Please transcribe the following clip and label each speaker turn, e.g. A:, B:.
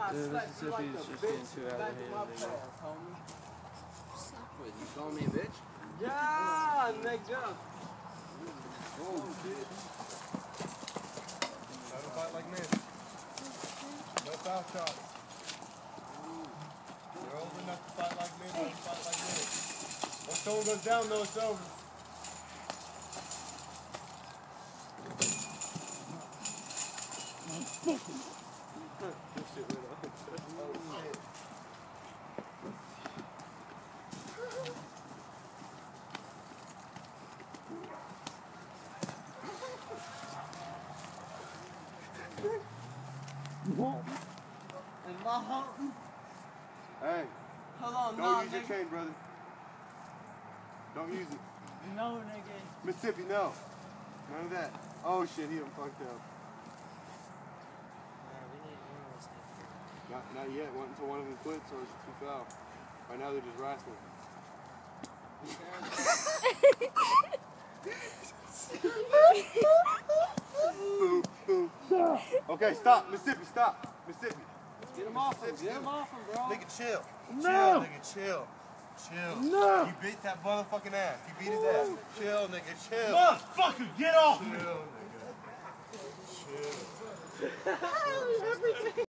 A: Mississippi's just getting too out of hand.
B: What, you calling me a bitch?
C: Yeah, nigga.
B: Oh, shit.
D: Don't fight like men. No foul shots. You're old enough to fight like men, don't fight like men. Once someone goes down, though, it's over.
C: And my hunting.
D: Hey,
C: Hold on,
D: don't use your chain, brother. Don't use it.
C: No, nigga.
D: Mississippi, no. None of that. Oh shit, he done fucked up. Not yet. Wait until one of them quits or it's too foul. Right now they're just wrestling. Boom, boom. Okay, stop. Mississippi, stop. Mississippi.
C: Get him off him. Get him off him, bro.
D: Nigga, chill.
C: No.
D: Chill, nigga, chill. Chill.
C: No.
D: He beat that motherfucking ass. He beat his ass. Chill, nigga, chill.
C: Motherfucker, get off me.
D: Chill, nigga. Chill.